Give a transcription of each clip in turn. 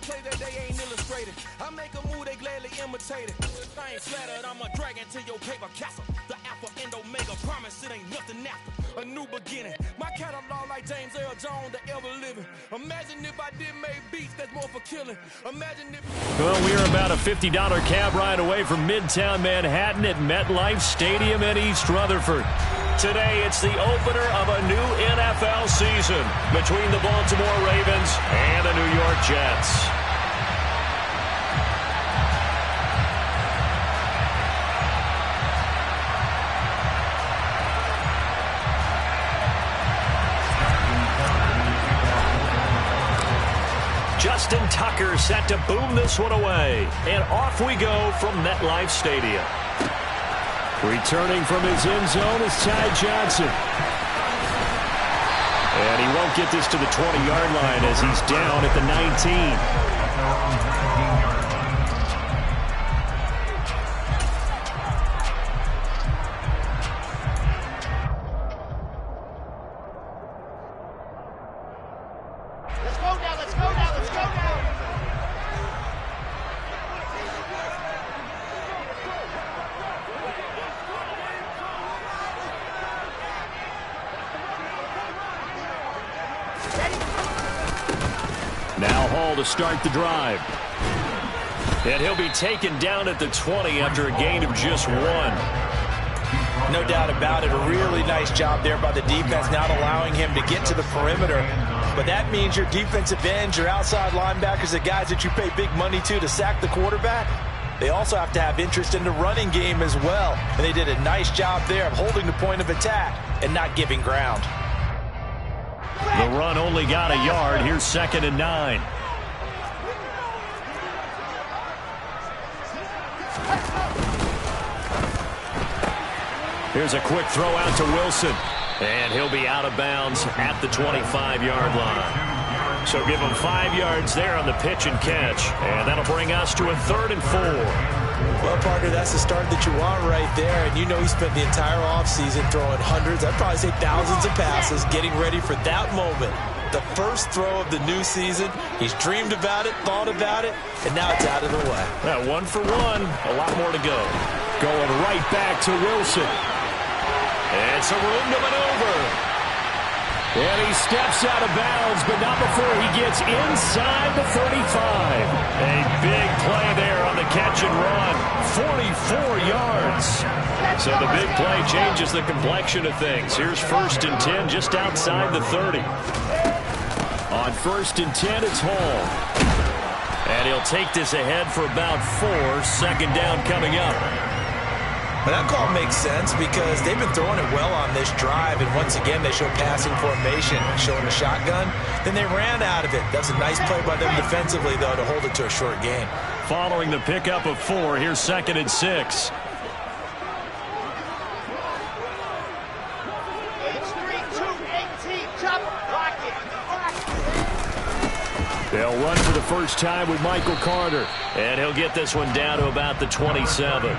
plays that they ain't illustrated. I make a move, they gladly imitate it. I ain't flattered, I'm a dragon to your paper castle. The alpha and omega, promise it ain't nothing after. A new beginning. My catalog like James Earl Jones, the ever living. Imagine if I did make beats that's more for killing. Imagine if... Well, we are about a $50 cab ride away from Midtown Manhattan at MetLife Stadium in East Rutherford. Today, it's the opener of a new NFL season between the Baltimore Ravens and the New York Jets. Justin Tucker set to boom this one away. And off we go from MetLife Stadium. Returning from his end zone is Ty Johnson. And he won't get this to the 20-yard line as he's down at the 19. Now Hall to start the drive. And he'll be taken down at the 20 after a gain of just 1. No doubt about it. A really nice job there by the defense, not allowing him to get to the perimeter. But that means your defensive ends, your outside linebackers, the guys that you pay big money to sack the quarterback, they also have to have interest in the running game as well. And they did a nice job there of holding the point of attack and not giving ground. The run only got a yard. Here's 2nd and 9. Here's a quick throw out to Wilson. And he'll be out of bounds at the 25-yard line. So give him 5 yards there on the pitch and catch. And that'll bring us to a 3rd and 4. Well, partner, that's the start that you want right there. And you know he spent the entire offseason throwing hundreds, I'd probably say thousands of passes, getting ready for that moment. The first throw of the new season. He's dreamed about it, thought about it, and now it's out of the way. Now 1 for 1. A lot more to go. Going right back to Wilson. It's a room to maneuver. And he steps out of bounds, but not before he gets inside the 35. A big play there on the catch and run. 44 yards. So the big play changes the complexion of things. Here's 1st and 10 just outside the 30. On 1st and 10, it's Hall. And he'll take this ahead for about 4. 2nd down coming up. But that call makes sense because they've been throwing it well on this drive, and once again they show passing formation, showing the shotgun. Then they ran out of it. That's a nice play by them defensively, though, to hold it to a short gain. Following the pickup of 4, here's 2nd and 6. They'll run for the first time with Michael Carter. And he'll get this one down to about the 27.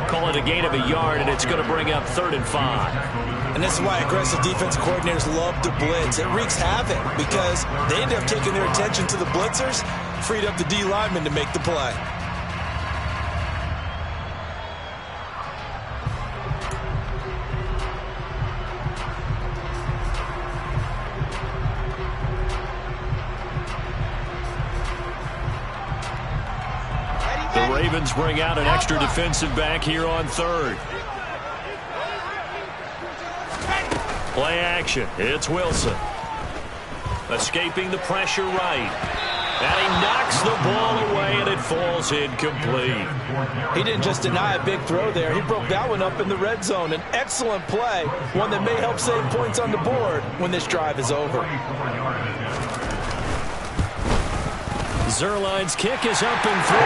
Call it a gain of a yard, and it's going to bring up 3rd and 5. And this is why aggressive defensive coordinators love to blitz. It wreaks havoc because they end up taking their attention to the blitzers, freed up the D lineman to make the play. The Ravens bring out an extra defensive back here on 3rd. Play action. It's Wilson. Escaping the pressure right. And he knocks the ball away, and it falls incomplete. He didn't just deny a big throw there. He broke that one up in the red zone. An excellent play, one that may help save points on the board when this drive is over. Zerline's kick is up and through.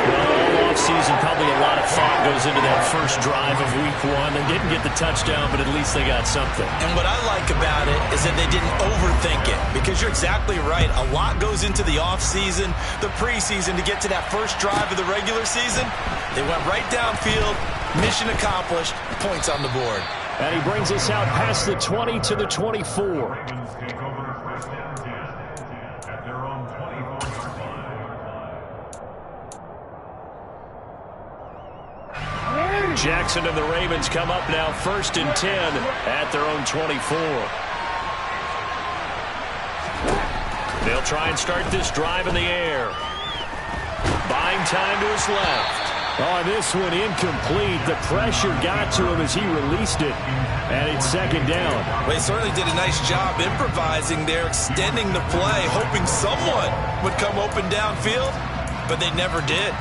Well, all offseason, probably a lot of thought goes into that first drive of week 1. They didn't get the touchdown, but at least they got something. And what I like about it is that they didn't overthink it, because you're exactly right. A lot goes into the offseason, the preseason, to get to that first drive of the regular season. They went right downfield, mission accomplished, points on the board. And he brings us out past the 20 to the 24. Jackson and the Ravens come up now 1st and 10 at their own 24. They'll try and start this drive in the air. Buying time to his left. Oh, this one incomplete. The pressure got to him as he released it. And it's 2nd down. Well, he certainly did a nice job improvising there, extending the play, hoping someone would come open downfield, but they never did.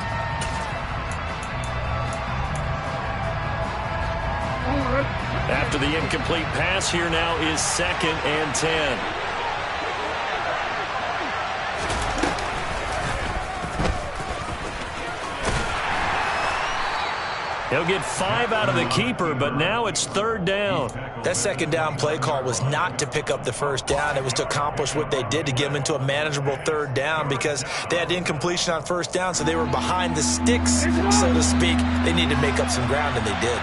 After the incomplete pass, here now is 2nd and 10. He'll get 5 out of the keeper, but now it's 3rd down. That 2nd down play call was not to pick up the 1st down. It was to accomplish what they did, to get them into a manageable 3rd down, because they had incompletion on 1st down, so they were behind the sticks, so to speak. They needed to make up some ground, and they did.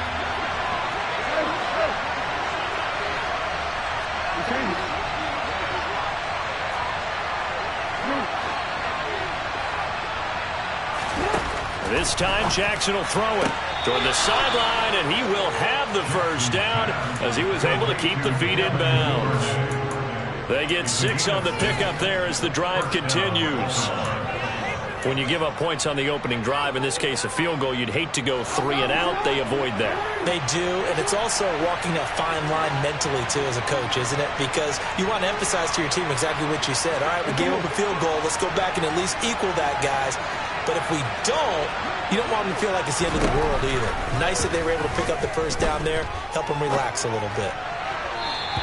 This time Jackson will throw it toward the sideline, and he will have the 1st down as he was able to keep the feet in bounds. They get 6 on the pickup there as the drive continues. When you give up points on the opening drive, in this case a field goal, you'd hate to go 3 and out. They avoid that. They do, and it's also walking that fine line mentally, too, as a coach, isn't it? Because you want to emphasize to your team exactly what you said. All right, we gave up a field goal. Let's go back and at least equal that, guys. But if we don't, you don't want them to feel like it's the end of the world either. Nice that they were able to pick up the 1st down there, help them relax a little bit.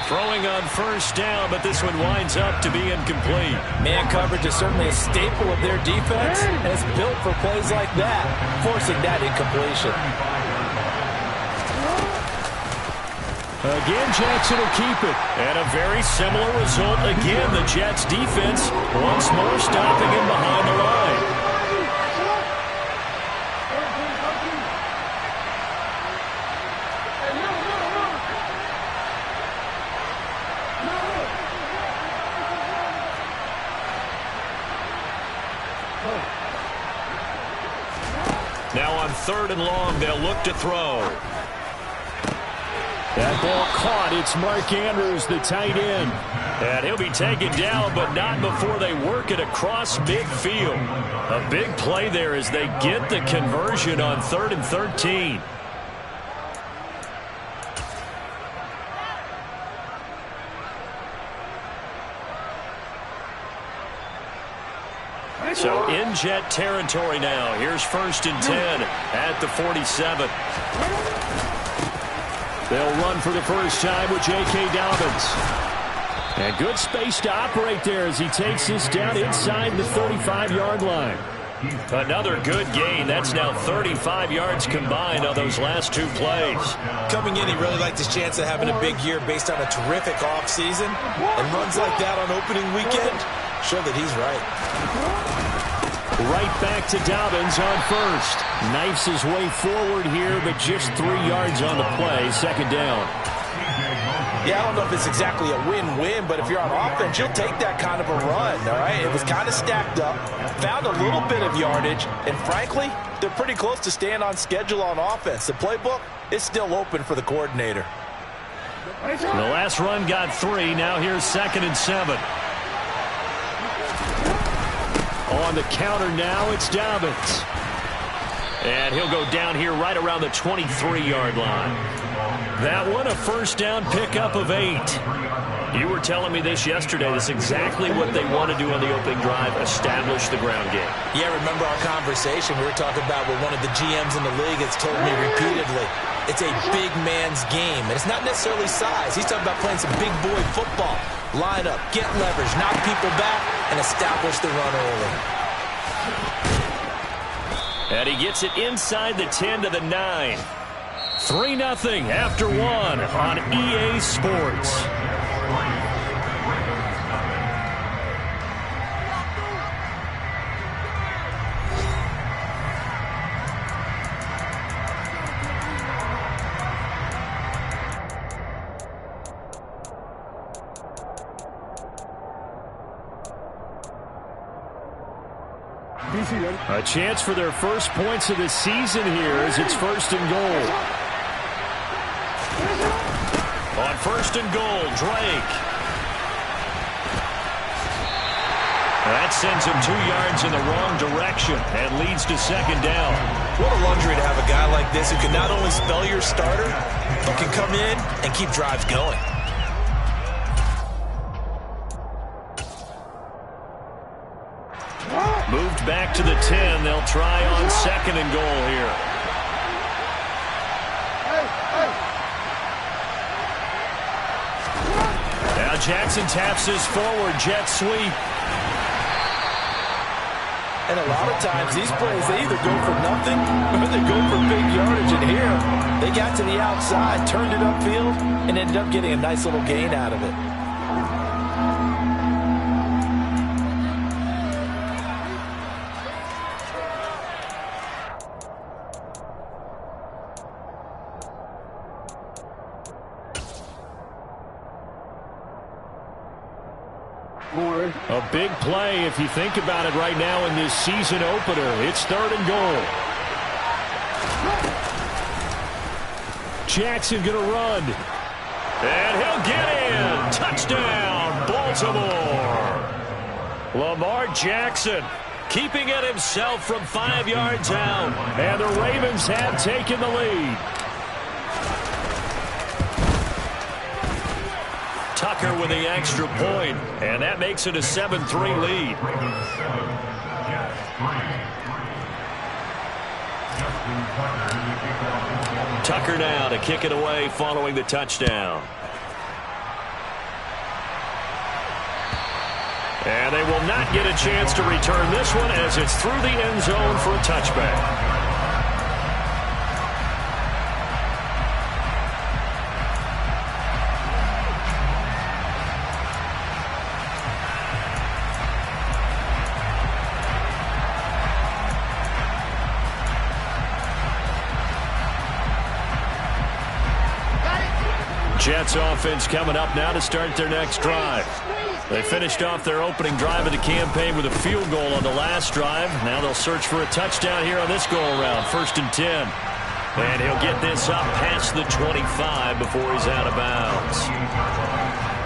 Throwing on 1st down, but this one winds up to be incomplete. Man coverage is certainly a staple of their defense, and it's built for plays like that, forcing that incompletion. Again, Jackson will keep it. And a very similar result again. The Jets defense once more stopping him behind the line. Now on 3rd and long, they'll look to throw. That ball caught. It's Mark Andrews, the tight end. And he'll be taken down, but not before they work it across midfield. A big play there as they get the conversion on 3rd and 13. So in Jet territory now. Here's 1st and 10 at the 47. They'll run for the first time with J.K. Dobbins. And good space to operate there as he takes this down inside the 35-yard line. Another good gain. That's now 35 yards combined on those last 2 plays. Coming in, he really liked his chance of having a big year based on a terrific offseason. And runs like that on opening weekend show that he's right. Right back to Dobbins on 1st. Knifes his way forward here, but just 3 yards on the play. 2nd down. Yeah, I don't know if it's exactly a win-win, but if you're on offense, you'll take that kind of a run, all right? It was kind of stacked up, found a little bit of yardage, and frankly, they're pretty close to staying on schedule on offense. The playbook is still open for the coordinator. The last run got 3. Now here's 2nd and 7. On the counter now, it's Dobbins. And he'll go down here right around the 23-yard line. That one, a 1st down pickup of 8. You were telling me this yesterday. This is exactly what they want to do on the opening drive, establish the ground game. Yeah, remember our conversation we were talking about with one of the GMs in the league has told me repeatedly. It's a big man's game, and it's not necessarily size. He's talking about playing some big boy football. Line up, get leverage, knock people back, and establish the run early. And he gets it inside the 10 to the 9. 3-0 after 1 on EA Sports. A chance for their first points of the season here as it's 1st and goal. On 1st and goal, Drake. That sends him 2 yards in the wrong direction and leads to 2nd down. What a luxury to have a guy like this who can not only spell your starter, but can come in and keep drives going. Moved back to the 10. They'll try on 2nd and goal here. Now Jackson taps his forward jet sweep. And a lot of times these plays, they either go for nothing or they go for big yardage. And here, they got to the outside, turned it upfield, and ended up getting a nice little gain out of it. A big play if you think about it right now in this season opener. It's 3rd and goal. Jackson going to run. And he'll get in. Touchdown, Baltimore. Lamar Jackson keeping it himself from 5 yards out. And the Ravens have taken the lead. Tucker with the extra point, and that makes it a 7-3 lead. Tucker now to kick it away following the touchdown. And they will not get a chance to return this one as it's through the end zone for a touchback. Jets offense coming up now to start their next drive. They finished off their opening drive of the campaign with a field goal on the last drive. Now they'll search for a touchdown here on this go-around. 1st and 10. And he'll get this up past the 25 before he's out of bounds.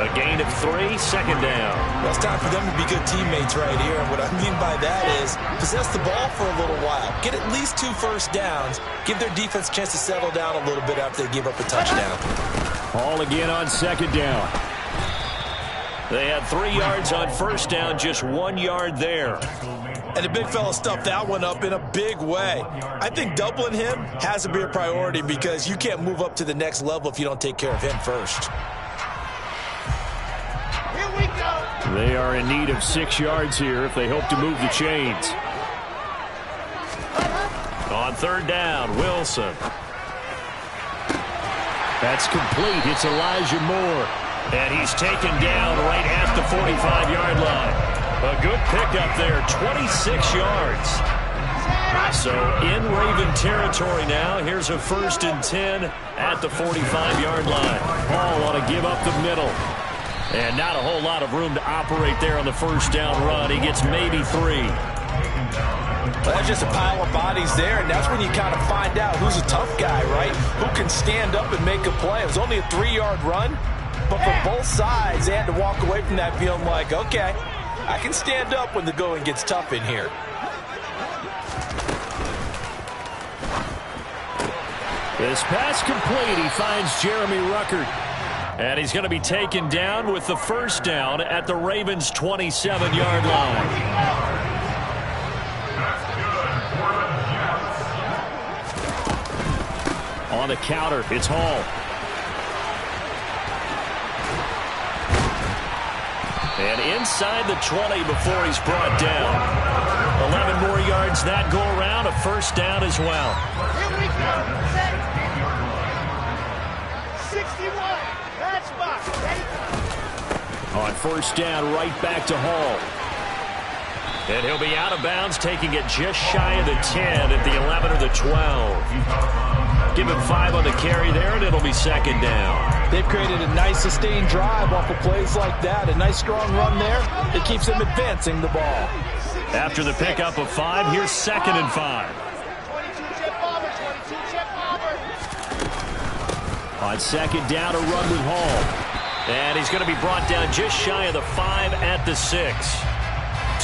A gain of 3, 2nd down. Well, it's time for them to be good teammates right here. And what I mean by that is possess the ball for a little while. Get at least 2 first downs. Give their defense a chance to settle down a little bit after they give up a touchdown. All again on 2nd down. They had 3 yards on 1st down, just 1 yard there. And the big fella stuffed that one up in a big way. I think doubling him has to be a priority because you can't move up to the next level if you don't take care of him first. Here we go. They are in need of 6 yards here if they hope to move the chains. On 3rd down, Wilson. That's complete. It's Elijah Moore. And he's taken down right at the 45-yard line. A good pickup there, 26 yards. So in Raven territory now. Here's a 1st and 10 at the 45-yard line. Ball ought to give up the middle. And not a whole lot of room to operate there on the 1st down run. He gets maybe 3. Well, that's just a pile of bodies there, and that's when you kind of find out who's a tough guy, right? Who can stand up and make a play. It was only a 3-yard run, but for both sides, they had to walk away from that feeling like, okay, I can stand up when the going gets tough in here. This pass complete. He finds Jeremy Ruckert. And he's going to be taken down with the 1st down at the Ravens' 27-yard line. On the counter, it's Hall. And inside the 20 before he's brought down. 11 more yards that go around, a 1st down as well. Here we go. 61. That's box. On 1st down, right back to Hall. And he'll be out of bounds, taking it just shy of the 10 at the 11 or the 12. Give him 5 on the carry there, and it'll be 2nd down. They've created a nice sustained drive off of plays like that. A nice strong run there that keeps them advancing the ball. After the pickup of 5, here's 2nd and 5. On 2nd down, a run with Hall. And he's going to be brought down just shy of the 5 at the 6.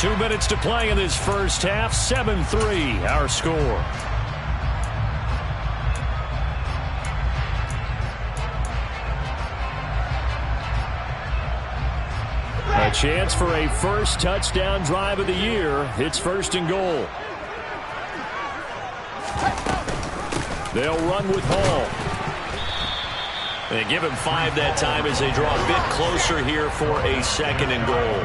2 minutes to play in this first half. 7-3 our score. A chance for a first touchdown drive of the year. It's 1st and goal. They'll run with Hall. They give him 5 that time as they draw a bit closer here for a 2nd and goal.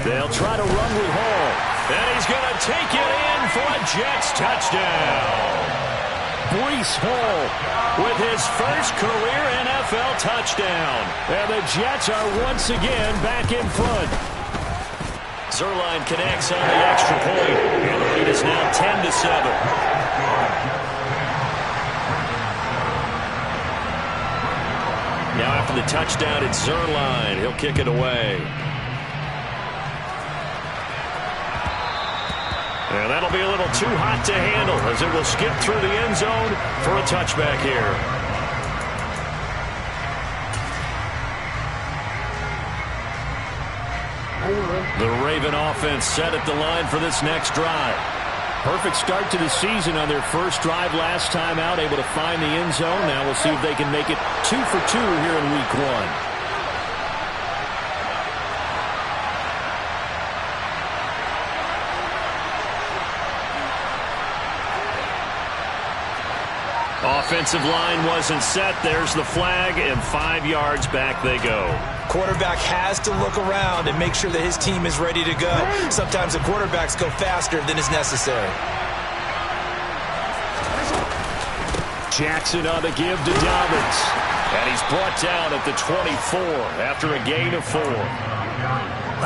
They'll try to run with Hall. And he's going to take it in for a Jets touchdown. Breece Hall with his first career NFL touchdown. And the Jets are once again back in front. Zuerlein connects on the extra point. And the lead is now 10-7. Now after the touchdown, it's Zuerlein. He'll kick it away. And that'll be a little too hot to handle as it will skip through the end zone for a touchback here. The Raven offense set at the line for this next drive. Perfect start to the season on their first drive last time out, able to find the end zone. Now we'll see if they can make it 2 for 2 here in week 1. Offensive line wasn't set. There's the flag, and 5 yards back they go. Quarterback has to look around and make sure that his team is ready to go. Sometimes the quarterbacks go faster than is necessary. Jackson on the give to Dobbins. And he's brought down at the 24 after a gain of 4.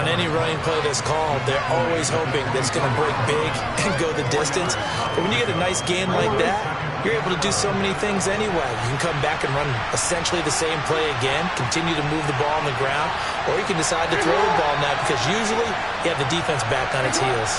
On any running play that's called, they're always hoping that it's going to break big and go the distance. But when you get a nice gain like that, you're able to do so many things anyway. You can come back and run essentially the same play again, continue to move the ball on the ground, or you can decide to throw the ball now because usually you have the defense back on its heels.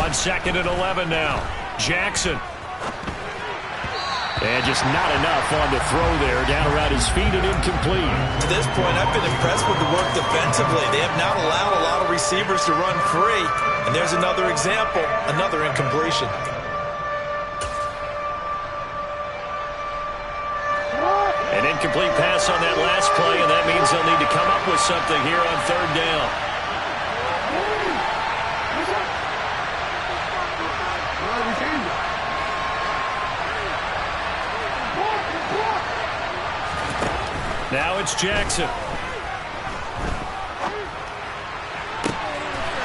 On 2nd and 11 now. Jackson. And just not enough on the throw there. Down around his feet and incomplete. To this point, I've been impressed with the work defensively. They have not allowed a lot of receivers to run free. And there's another example, another incompletion. An incomplete pass on that last play, and that means they'll need to come up with something here on 3rd down. Now it's Jackson.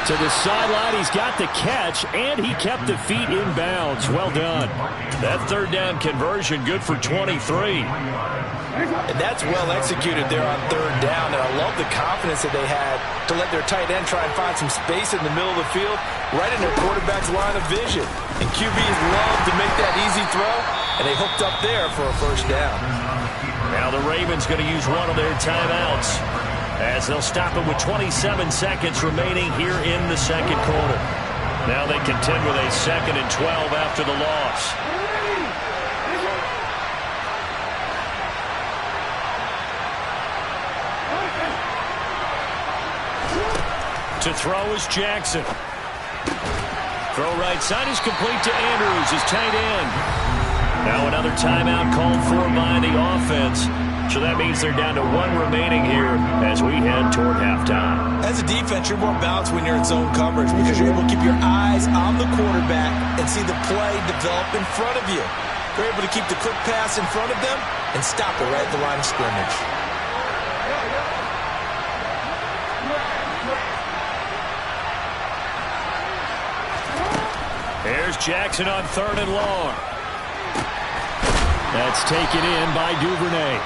To the sideline, he's got the catch, and he kept the feet in bounds. Well done. That 3rd down conversion, good for 23. And that's well executed there on 3rd down, and I love the confidence that they had to let their tight end try and find some space in the middle of the field, right in their quarterback's line of vision. And QBs love to make that easy throw, and they hooked up there for a 1st down. Now the Ravens going to use one of their timeouts as they'll stop it with 27 seconds remaining here in the 2nd quarter. Now they contend with a 2nd and 12 after the loss. To throw is Jackson. Throw right side is complete to Andrews, his tight end. Now another timeout called for by the offense. So that means they're down to 1 remaining here as we head toward halftime. As a defense, you're more balanced when you're in zone coverage because you're able to keep your eyes on the quarterback and see the play develop in front of you. You're able to keep the quick pass in front of them and stop it right at the line of scrimmage. Here's Jackson on 3rd and long. That's taken in by Duvernay.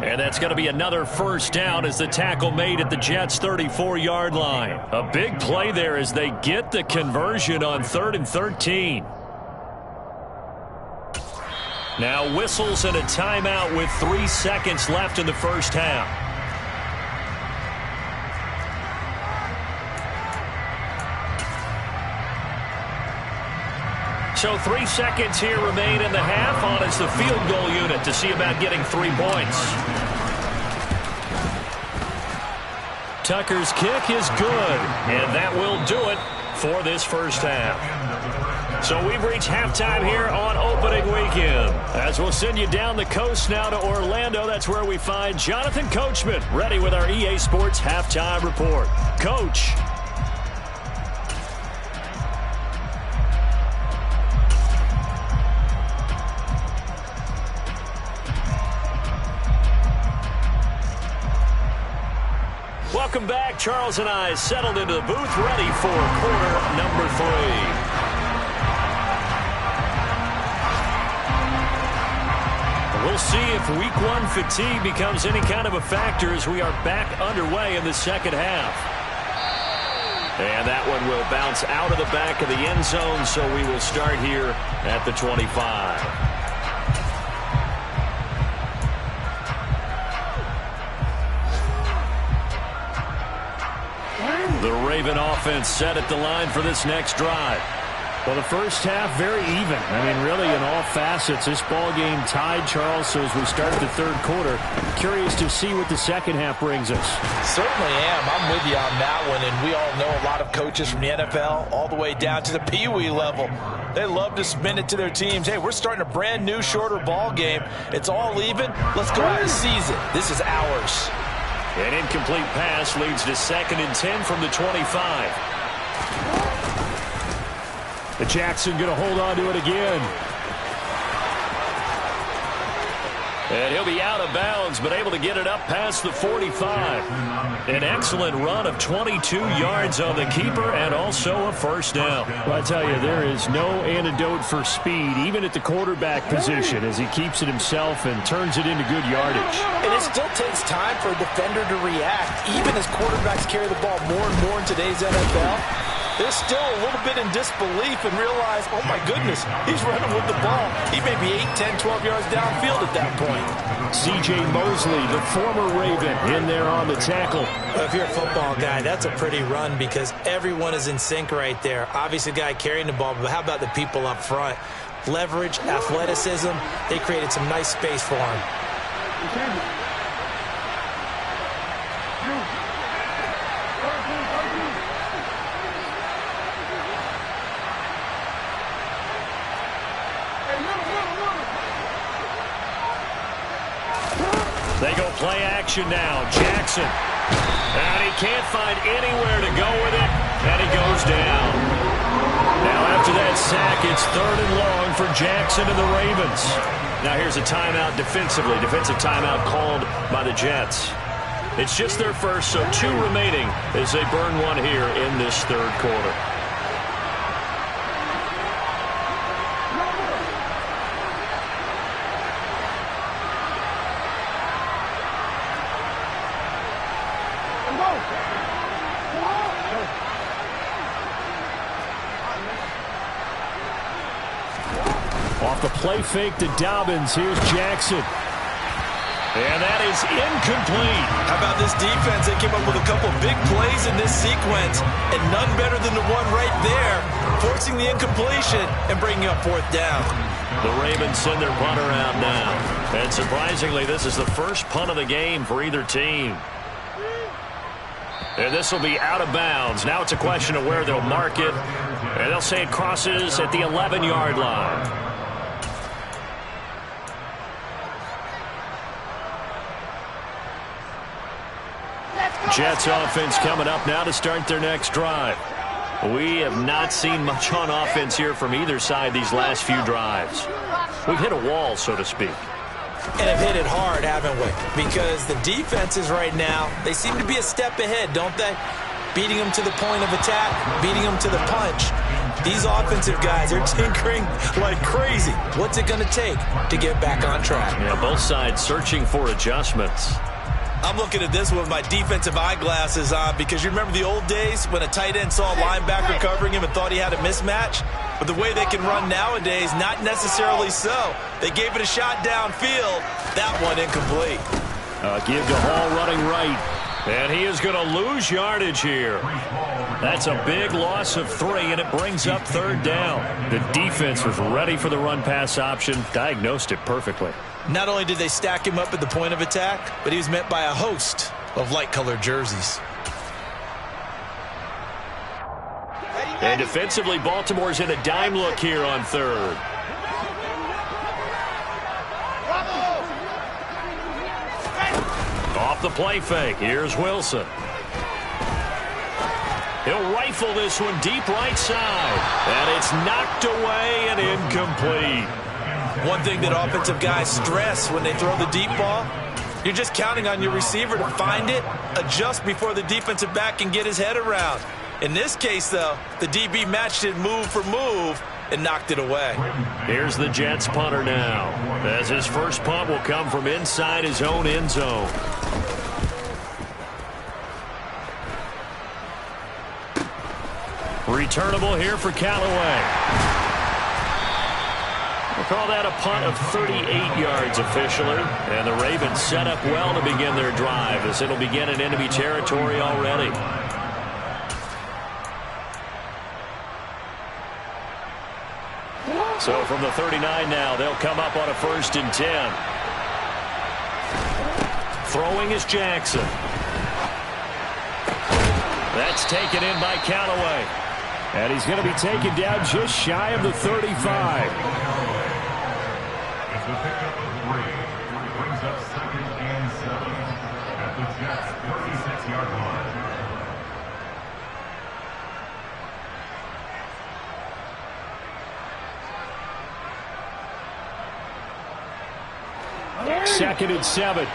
And that's going to be another first down as the tackle made at the Jets' 34-yard line. A big play there as they get the conversion on 3rd and 13. Now whistles and a timeout with 3 seconds left in the first half. So 3 seconds here remain in the half. On is the field goal unit to see about getting 3 points. Tucker's kick is good, and that will do it for this first half. So we've reached halftime here on opening weekend. As we'll send you down the coast now to Orlando, that's where we find Jonathan Coachman ready with our EA Sports halftime report. Coach. Welcome back. Charles and I settled into the booth, ready for quarter number 3. We'll see if week 1 fatigue becomes any kind of a factor as we are back underway in the second half. And that one will bounce out of the back of the end zone, so we will start here at the 25. The Raven offense set at the line for this next drive. Well, the first half, very even. I mean, really, in all facets, this ball game tied, Charles. So as we start the third quarter, curious to see what the second half brings us. Certainly am. I'm with you on that one. And we all know a lot of coaches from the NFL all the way down to the Pee-wee level. They love to spin it to their teams. Hey, we're starting a brand new, shorter ball game. It's all even. Let's go out and seize it. This is ours. An incomplete pass leads to 2nd and 10 from the 25. The Jackson going to hold on to it again. And he'll be out of bounds, but able to get it up past the 45. An excellent run of 22 yards on the keeper and also a first down. Well, I tell you, there is no antidote for speed, even at the quarterback position, as he keeps it himself and turns it into good yardage. And it still takes time for a defender to react, even as quarterbacks carry the ball more and more in today's NFL. They're still a little bit in disbelief and realize, oh, my goodness, he's running with the ball. He may be 8, 10, 12 yards downfield at that point. C.J. Mosley, the former Raven, in there on the tackle. Well, if you're a football guy, that's a pretty run because everyone is in sync right there. Obviously, the guy carrying the ball, but how about the people up front? Leverage, athleticism, they created some nice space for him. They go play action now. Jackson. And he can't find anywhere to go with it. And he goes down. Now after that sack, it's 3rd and long for Jackson and the Ravens. Now here's a timeout defensively. Defensive timeout called by the Jets. It's just their first, so 2 remaining as they burn one here in this third quarter. Off the play fake to Dobbins. Here's Jackson. And that is incomplete. How about this defense? They came up with a couple big plays in this sequence, and none better than the one right there, forcing the incompletion and bringing up 4th down. The Ravens send their punt around now. And surprisingly, this is the first punt of the game for either team. And this will be out of bounds. Now it's a question of where they'll mark it. And they'll say it crosses at the 11-yard line. Jets offense coming up now to start their next drive. We have not seen much on offense here from either side these last few drives. We've hit a wall, so to speak. And have hit it hard, haven't we? Because the defenses right now, they seem to be a step ahead, don't they? Beating them to the point of attack, beating them to the punch. These offensive guys are tinkering like crazy. What's it going to take to get back on track? Yeah, both sides searching for adjustments. I'm looking at this with my defensive eyeglasses on because you remember the old days when a tight end saw a linebacker covering him and thought he had a mismatch? But the way they can run nowadays, not necessarily so. They gave it a shot downfield. That one incomplete. Give to Hall running right. And he is going to lose yardage here. That's a big loss of 3, and it brings up 3rd down. The defense was ready for the run-pass option, diagnosed it perfectly. Not only did they stack him up at the point of attack, but he was met by a host of light-colored jerseys. And defensively, Baltimore's in a dime look here on 3rd. Off the play fake. Here's Wilson. He'll rifle this one deep right side. And it's knocked away and incomplete. One thing that offensive guys stress when they throw the deep ball, you're just counting on your receiver to find it, adjust before the defensive back can get his head around. In this case, though, the DB matched it move for move and knocked it away. Here's the Jets punter now, as his first punt will come from inside his own end zone. Returnable here for Callaway. We'll call that a punt of 38 yards officially. And the Ravens set up well to begin their drive as it'll begin in enemy territory already. So from the 39 now, they'll come up on a 1st and 10. Throwing is Jackson. That's taken in by Callaway. And he's going to be taken down just shy of the 35. It's a pickup of 3. Brings up 2nd and 7 at the Jets' 36-yard line. Second and 7.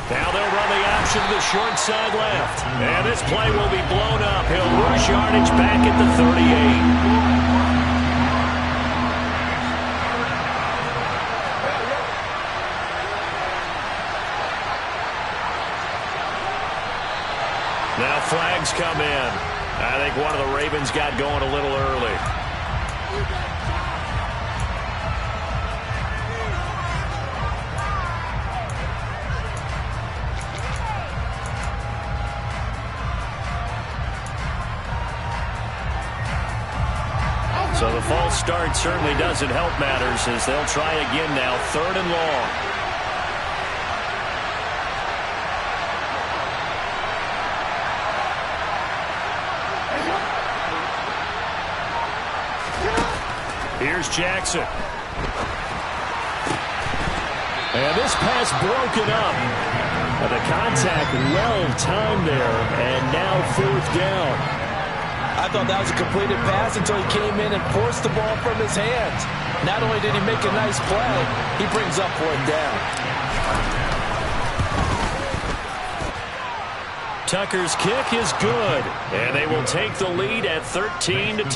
Now they'll run the option to the short side left. And this play will be blown up. He'll lose yardage back at the 38. Now flags come in. I think one of the Ravens got going a little early. So the false start certainly doesn't help matters as they'll try again now, 3rd and long. Here's Jackson. And this pass broken up. And the contact well timed there, and now 4th down. I thought that was a completed pass until he came in and forced the ball from his hands. Not only did he make a nice play, he brings up 4th down. Tucker's kick is good, and they will take the lead at 13-10.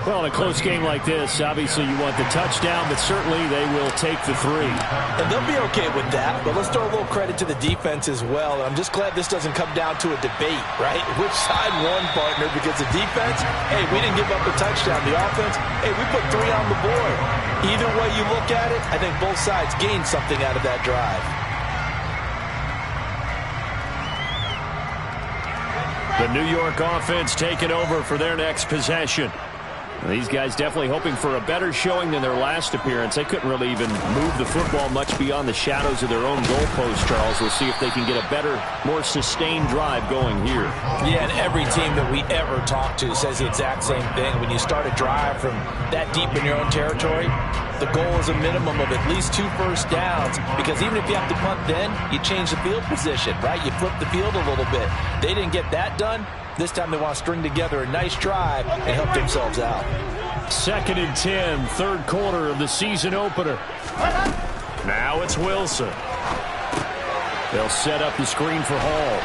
Well, in a close game like this, obviously you want the touchdown, but certainly they will take the 3. And they'll be okay with that, but let's throw a little credit to the defense as well. I'm just glad this doesn't come down to a debate, right? Which side won, partner? Because the defense, hey, we didn't give up a touchdown. The offense, hey, we put 3 on the board. Either way you look at it, I think both sides gained something out of that drive. The New York offense taking over for their next possession. These guys definitely hoping for a better showing than their last appearance. They couldn't really even move the football much beyond the shadows of their own goalpost, Charles. We'll see if they can get a better, more sustained drive going here. Yeah, and every team that we ever talk to says the exact same thing. When you start a drive from that deep in your own territory, the goal is a minimum of at least 2 first downs, because even if you have to punt then, you change the field position, right? You flip the field a little bit. They didn't get that done. This time they want to string together a nice drive and help themselves out. 2nd and 10, 3rd quarter of the season opener. Now it's Wilson. They'll set up the screen for Hall.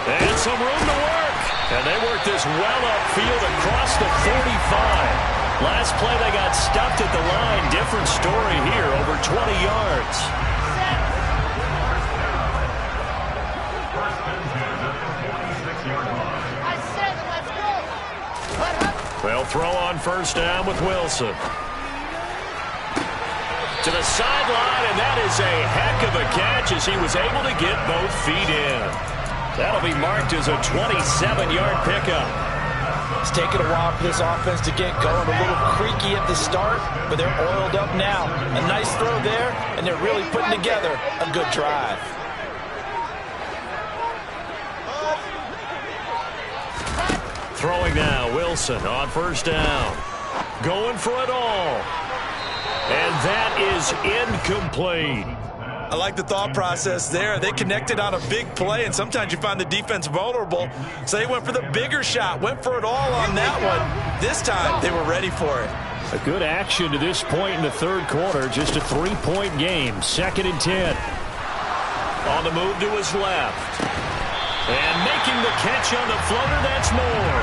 And some room to work. And they work this well upfield across the 45. Last play they got stuffed at the line. Different story here, over 20 yards. They'll throw on first down with Wilson. To the sideline, and that is a heck of a catch as he was able to get both feet in. That'll be marked as a 27-yard pickup. It's taken a while for this offense to get going. A little creaky at the start, but they're oiled up now. A nice throw there, and they're really putting together a good drive. Throwing now, Wilson on first down. Going for it all. And that is incomplete. I like the thought process there. They connected on a big play, and sometimes you find the defense vulnerable. So they went for the bigger shot, went for it all on that one. This time, they were ready for it. A good action to this point in the third quarter. Just a 3-point game. 2nd and 10. On the move to his left. And making the catch on the floater, that's more.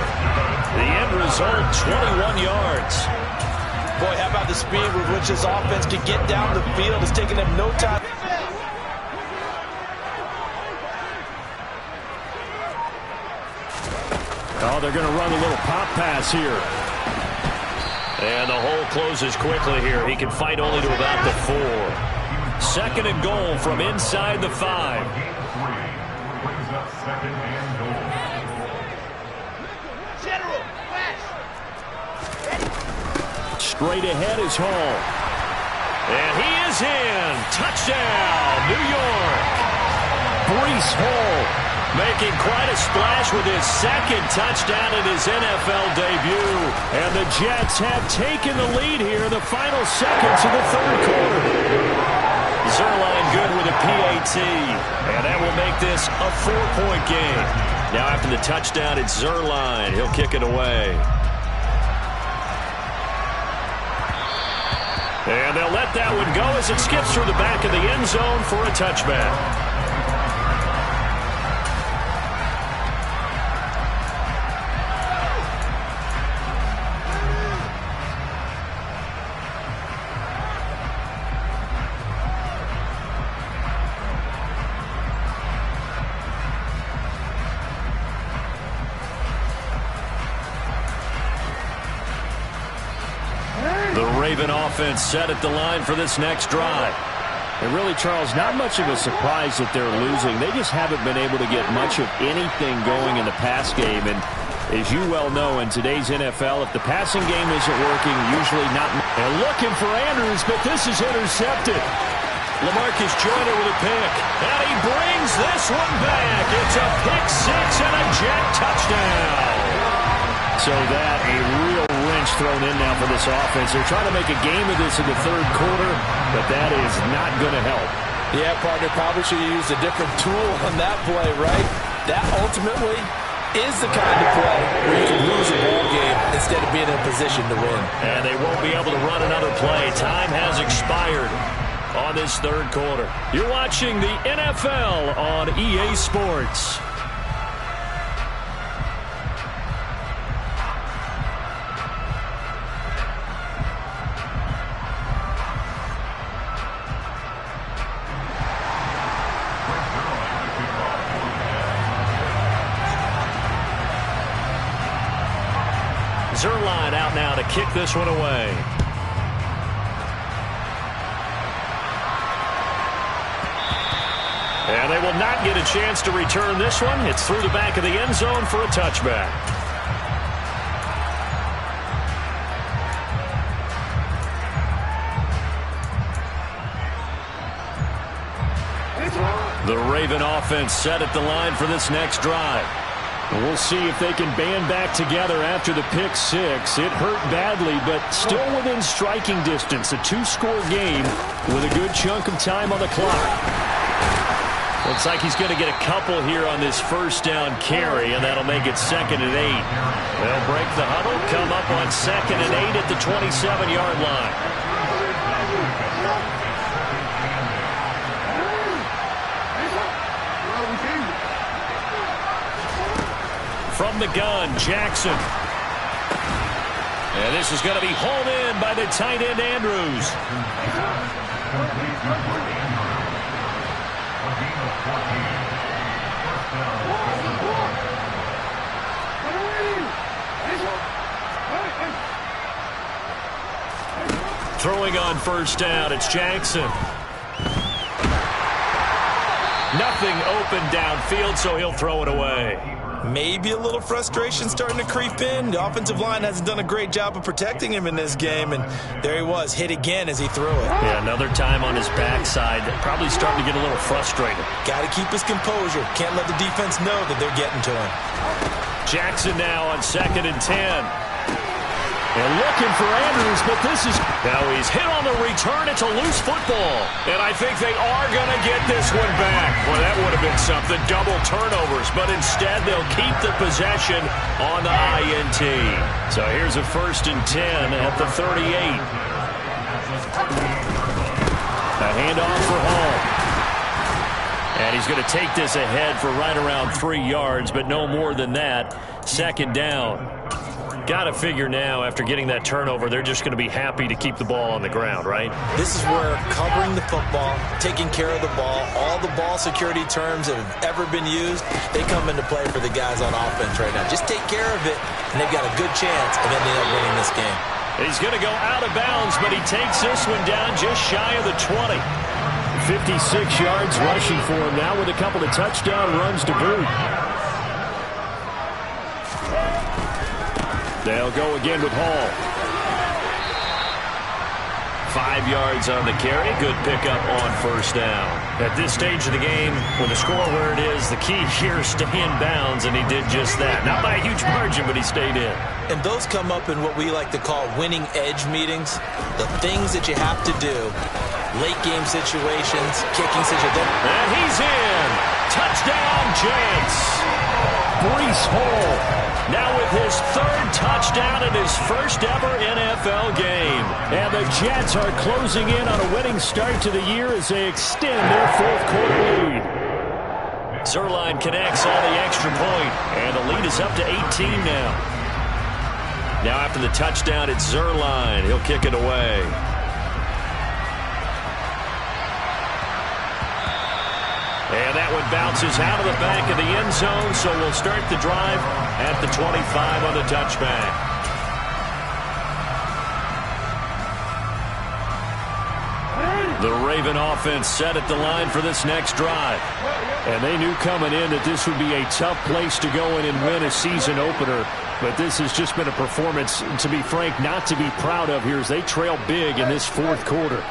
The end result, 21 yards. Boy, how about the speed with which this offense can get down the field? It's taking them no time. Oh, they're going to run a little pop pass here. And the hole closes quickly here. He can fight only to about the 4. 2nd and goal from inside the 5. Brings up 2nd and goal. Straight ahead is Hall. And he is in. Touchdown, New York. Breece Hall making quite a splash with his 2nd touchdown in his NFL debut. And the Jets have taken the lead here in the final seconds of the third quarter. Zerline good with a PAT. And that will make this a 4-point game. Now after the touchdown, it's Zerline. He'll kick it away. And they'll let that one go as it skips through the back of the end zone for a touchback. Raven offense set at the line for this next drive. And really, Charles, not much of a surprise that they're losing. They just haven't been able to get much of anything going in the pass game. And as you well know, in today's NFL, if the passing game isn't working, usually not. And looking for Andrews, but this is intercepted. LaMarcus Joyner with a pick. And he brings this one back. It's a pick 6 and a Jet touchdown. So that a real wrench thrown in now for this offense. They're trying to make a game of this in the third quarter, but that is not going to help. Yeah, partner, probably should have used a different tool on that play, right? That ultimately is the kind of play where you can lose a ball game instead of being in a position to win. And they won't be able to run another play. Time has expired on this third quarter. You're watching the NFL on EA Sports. Zerline out now to kick this one away. And they will not get a chance to return this one. It's through the back of the end zone for a touchback. The Raven offense set at the line for this next drive. We'll see if they can band back together after the pick 6. It hurt badly, but still within striking distance. A 2-score game with a good chunk of time on the clock. Looks like he's going to get a couple here on this first down carry, and that'll make it 2nd and 8. They'll break the huddle, come up on 2nd and 8 at the 27-yard line. From the gun, Jackson. And this is going to be hauled in by the tight end, Andrews. Throwing on first down, it's Jackson. Nothing open downfield, so he'll throw it away. Maybe a little frustration starting to creep in. The offensive line hasn't done a great job of protecting him in this game, and there he was, hit again as he threw it. Yeah, another time on his backside, probably starting to get a little frustrated. Got to keep his composure. Can't let the defense know that they're getting to him. Jackson now on 2nd and 10. And looking for Andrews, but this is... Now he's hit on the return. It's a loose football. And I think they are going to get this one back. Well, that would have been something. Double turnovers. But instead, they'll keep the possession on the INT. So here's a 1st and 10 at the 38. A handoff for Hall. And he's going to take this ahead for right around 3 yards, but no more than that. 2nd down. Got to figure now, after getting that turnover, they're just going to be happy to keep the ball on the ground, right? This is where covering the football, taking care of the ball, all the ball security terms that have ever been used, they come into play for the guys on offense right now. Just take care of it, and they've got a good chance of ending up winning this game. He's going to go out of bounds, but he takes this one down just shy of the 20. 56 yards rushing for him now with a couple of touchdown runs to boot. They'll go again with Hall. 5 yards on the carry. Good pickup on first down. At this stage of the game, with the score where it is, the key here is stay in bounds, and he did just that. Not by a huge margin, but he stayed in. And those come up in what we like to call winning edge meetings. The things that you have to do. Late game situations, kicking situations. And he's in. Touchdown, Jets. Breece Hall. Now with his 3rd touchdown in his first ever NFL game. And the Jets are closing in on a winning start to the year as they extend their 4th quarter lead. Zuerlein connects on the extra point, and the lead is up to 18 now. Now after the touchdown, it's Zuerlein. He'll kick it away. And that one bounces out of the back of the end zone, so we'll start the drive at the 25 on the touchback. The Raven offense set at the line for this next drive. And they knew coming in that this would be a tough place to go in and win a season opener. But this has just been a performance, to be frank, not to be proud of here as they trail big in this 4th quarter.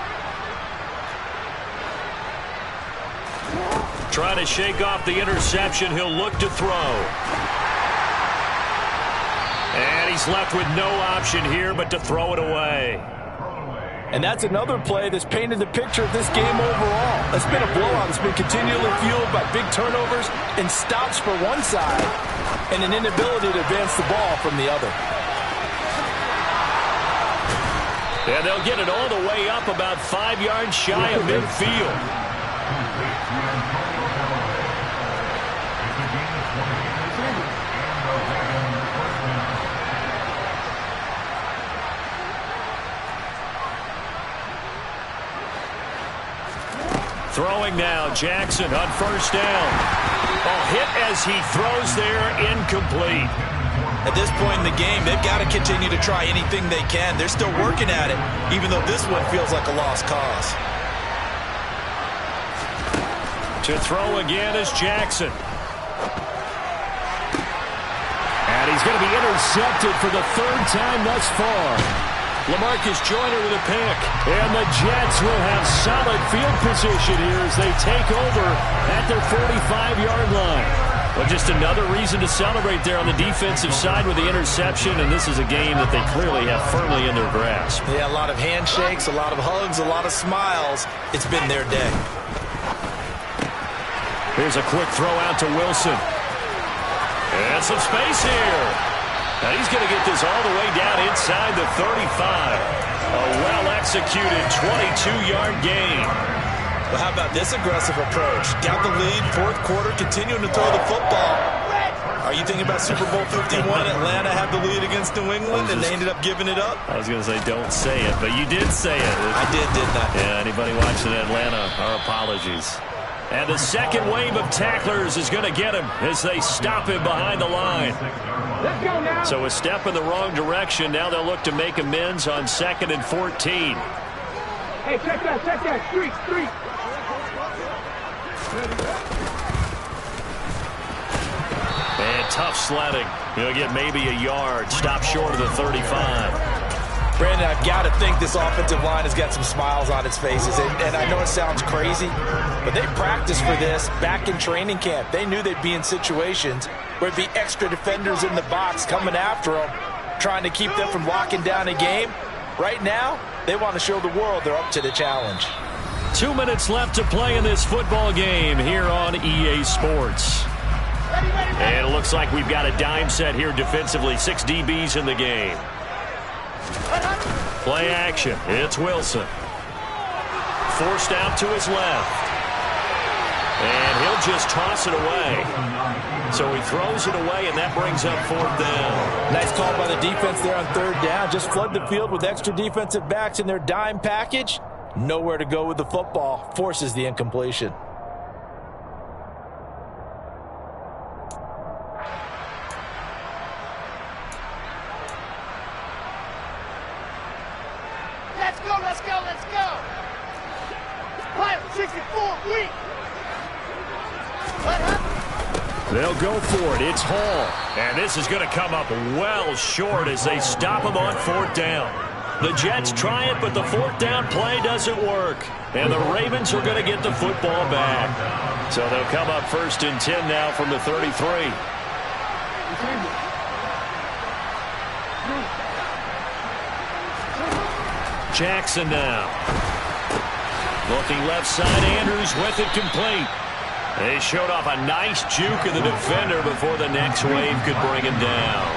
Trying to shake off the interception. He'll look to throw. And he's left with no option here but to throw it away. And that's another play that's painted the picture of this game overall. It's been a blowout. It's been continually fueled by big turnovers and stops for one side and an inability to advance the ball from the other. And they'll get it all the way up about 5 yards shy of midfield. Throwing now, Jackson on first down. Hit as he throws there, incomplete. At this point in the game, they've got to continue to try anything they can. They're still working at it, even though this one feels like a lost cause. To throw again is Jackson. And he's going to be intercepted for the 3rd time thus far. LaMarcus Joyner with a pick. And the Jets will have solid field position here as they take over at their 45-yard line. Well, just another reason to celebrate there on the defensive side with the interception, and this is a game that they clearly have firmly in their grasp. Yeah, a lot of handshakes, a lot of hugs, a lot of smiles. It's been their day. Here's a quick throw out to Wilson. And some space here. And he's going to get this all the way down inside the 35. A well-executed 22-yard gain. Well, how about this aggressive approach? Got the lead, 4th quarter, continuing to throw the football. Are you thinking about Super Bowl 51? Atlanta had the lead against New England, and they ended up giving it up? I was going to say don't say it, but you did say it. I did, didn't I? Yeah, anybody watching Atlanta, our apologies. And the second wave of tacklers is going to get him as they stop him behind the line. Let's go now. So a step in the wrong direction. Now they'll look to make amends on 2nd and 14. Hey, check that. Street. And tough sledding. He'll get maybe a yard. Stop short of the 35. Brandon, I've got to think this offensive line has got some smiles on its faces. And I know it sounds crazy, but they practiced for this back in training camp. They knew they'd be in situations where it'd be extra defenders in the box coming after them, trying to keep them from locking down a game. Right now, they want to show the world they're up to the challenge. 2 minutes left to play in this football game here on EA Sports. And it looks like we've got a dime set here defensively. 6 DBs in the game. Play action. It's Wilson. Forced out to his left. And he'll just toss it away. So he throws it away, and that brings up 4th down. Nice call by the defense there on 3rd down. Just flood the field with extra defensive backs in their dime package. Nowhere to go with the football. Forces the incompletion. Let's go. Pilot 64, weak. What happened? They'll go for it. It's Hall. And this is going to come up well short as they stop him on 4th down. The Jets try it, but the 4th down play doesn't work. And the Ravens are going to get the football back. So they'll come up 1st and 10 now from the 33. Jackson now. Looking left side, Andrews with it complete. They showed off a nice juke of the defender before the next wave could bring him down.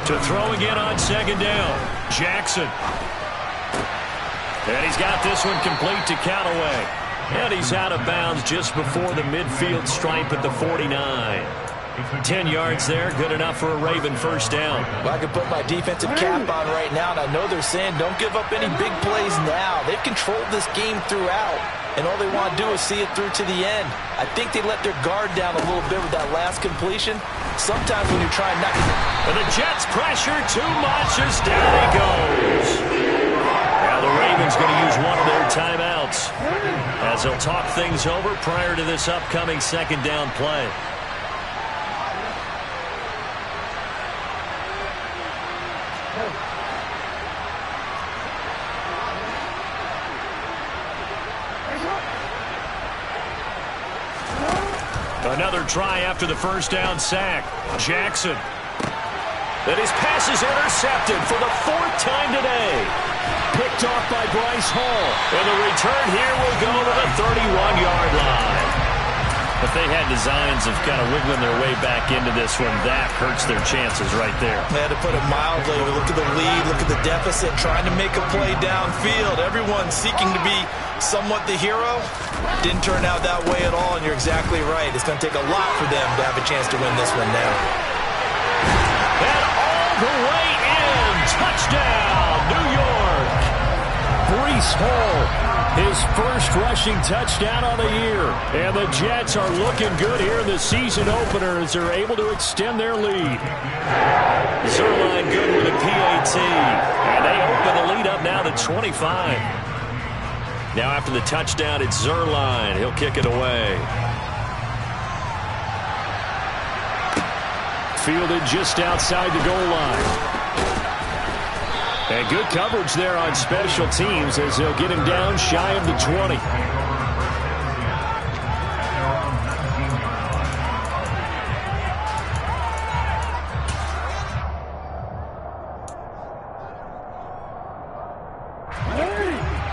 To throw again on 2nd down. Jackson. And he's got this one complete to Callaway. And he's out of bounds just before the midfield stripe at the 49. 10 yards there, good enough for a Raven 1st down. Well, I can put my defensive cap on right now, and I know they're saying don't give up any big plays now. They've controlled this game throughout, and all they want to do is see it through to the end. I think they let their guard down a little bit with that last completion. Sometimes when you're trying not to... And the Jets pressure too much as down he goes. Now the Ravens going to use one of their timeouts as they'll talk things over prior to this upcoming 2nd down play. Another try after the 1st down sack. Jackson. And his pass is intercepted for the 4th time today. Picked off by Bryce Hall. And the return here will go to the 31-yard line. If they had designs of kind of wiggling their way back into this one, that hurts their chances right there. They had to put it mildly. Look at the lead, look at the deficit, trying to make a play downfield. Everyone seeking to be somewhat the hero. Didn't turn out that way at all, and you're exactly right. It's going to take a lot for them to have a chance to win this one now. And all the way in. Touchdown, New York. Bryce Hall, his first rushing touchdown on the year. And the Jets are looking good here in the season opener as they're able to extend their lead. Zerline good with a PAT. And they open the lead up now to 25. Now after the touchdown, it's Zerline. He'll kick it away. Fielded just outside the goal line. And good coverage there on special teams as they'll get him down shy of the 20.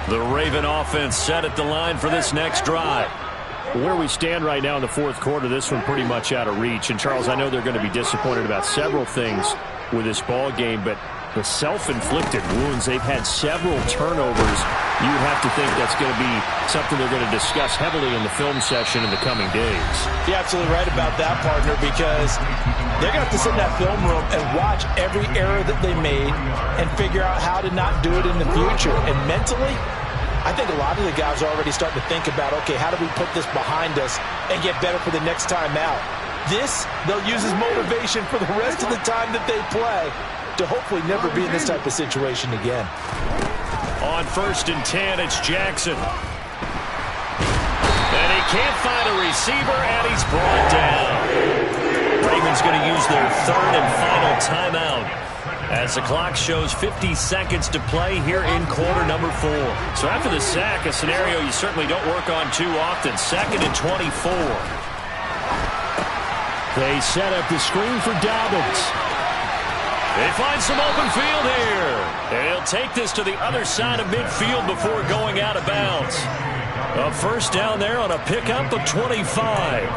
The Raven offense set at the line for this next drive. Where we stand right now in the 4th quarter, this one pretty much out of reach. And, Charles, I know they're going to be disappointed about several things with this ball game, but The self-inflicted wounds, they've had several turnovers. You would have to think that's going to be something they're going to discuss heavily in the film session in the coming days. You're absolutely right about that, partner, because they're going to have to sit in that film room and watch every error that they made and figure out how to not do it in the future. And mentally, I think a lot of the guys are already starting to think about, okay, how do we put this behind us and get better for the next time out? This, they'll use as motivation for the rest of the time that they play to hopefully never be in this type of situation again. On 1st and 10, it's Jackson. And he can't find a receiver, and he's brought down. Ravens going to use their 3rd and final timeout as the clock shows 50 seconds to play here in quarter number 4. So after the sack, a scenario you certainly don't work on too often. 2nd and 24. They set up the screen for Dobbins. They find some open field here. And he'll take this to the other side of midfield before going out of bounds. A first down there on a pickup of 25.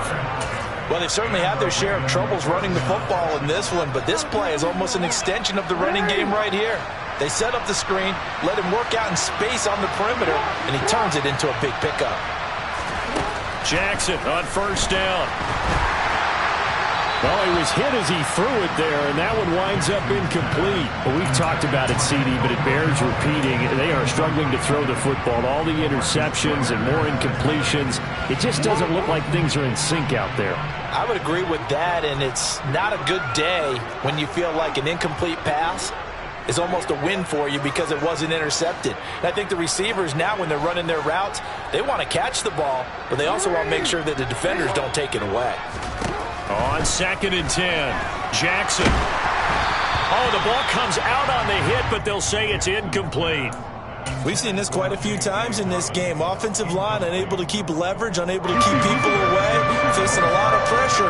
Well, they've certainly had their share of troubles running the football in this one, but this play is almost an extension of the running game right here. They set up the screen, let him work out in space on the perimeter, and he turns it into a big pickup. Jackson on first down. Well, he was hit as he threw it there, and that one winds up incomplete. Well, we've talked about it, CD, but it bears repeating. They are struggling to throw the football. All the interceptions and more incompletions. It just doesn't look like things are in sync out there. I would agree with that, and it's not a good day when you feel like an incomplete pass is almost a win for you because it wasn't intercepted. And I think the receivers now, when they're running their routes, they want to catch the ball, but they also want to make sure that the defenders don't take it away. On 2nd and 10, Jackson. Oh, the ball comes out on the hit, but they'll say it's incomplete. We've seen this quite a few times in this game. Offensive line unable to keep leverage, unable to keep people away, facing a lot of pressure.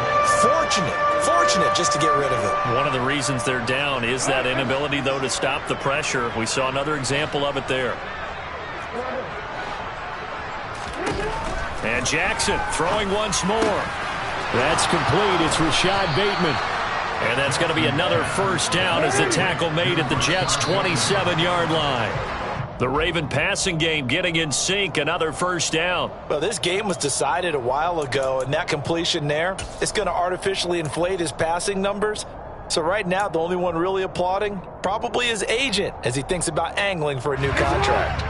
Fortunate just to get rid of it. One of the reasons they're down is that inability, though, to stop the pressure. We saw another example of it there. And Jackson throwing once more. That's complete. It's Rashad Bateman. And that's going to be another first down as the tackle made at the Jets' 27-yard line. The Raven passing game getting in sync. Another first down. Well, this game was decided a while ago, and that completion there is going to artificially inflate his passing numbers. So right now, the only one really applauding probably his agent as he thinks about angling for a new contract.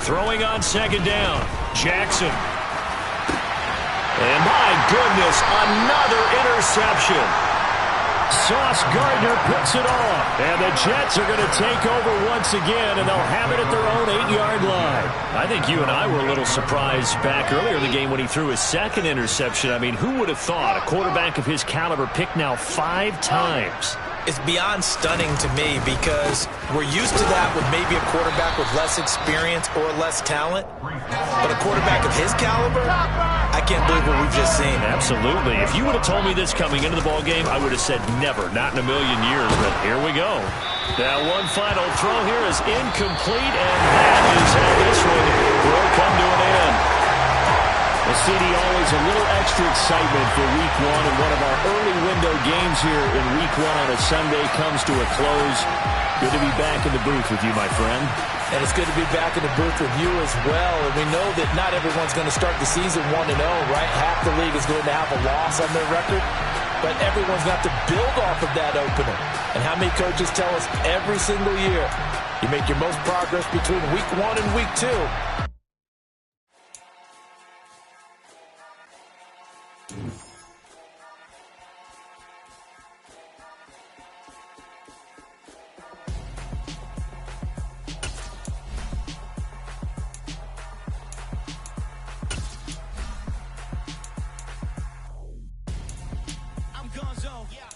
Throwing on 2nd down, Jackson. And my goodness, another interception. Sauce Gardner picks it off. And the Jets are going to take over once again, and they'll have it at their own 8-yard line. I think you and I were a little surprised back earlier in the game when he threw his 2nd interception. I mean, who would have thought a quarterback of his caliber picked now 5 times? It's beyond stunning to me because we're used to that with maybe a quarterback with less experience or less talent. But a quarterback of his caliber, I can't believe what we've just seen. Absolutely. If you would have told me this coming into the ballgame, I would have said never, not in a million years. But here we go. Now one final throw here is incomplete, and that is how this one will come to an end. Well, CD, always a little extra excitement for Week 1, and one of our early window games here in Week 1 on a Sunday comes to a close. Good to be back in the booth with you, my friend. And it's good to be back in the booth with you as well. And we know that not everyone's going to start the season 1-0, right? Half the league is going to have a loss on their record. But everyone's got to build off of that opener. And how many coaches tell us every single year, you make your most progress between Week 1 and Week 2.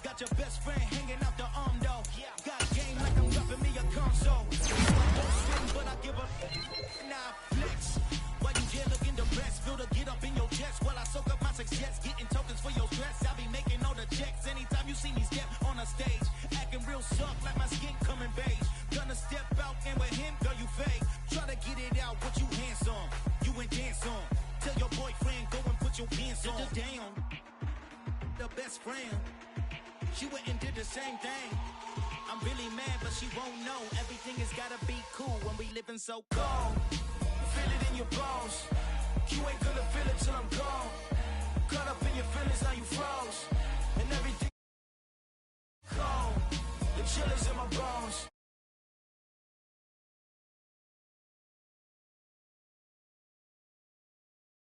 Got your best friend hanging out the arm though. Got game like I'm dropping me a console. Don't swing, but I give up. Nah, she went and did the same thing. I'm really mad, but she won't know. Everything has gotta be cool when we living so cold. Feel it in your bones. You ain't gonna feel it till I'm gone. Caught up in your feelings, now you froze. And everything cold. The chill is in my bones.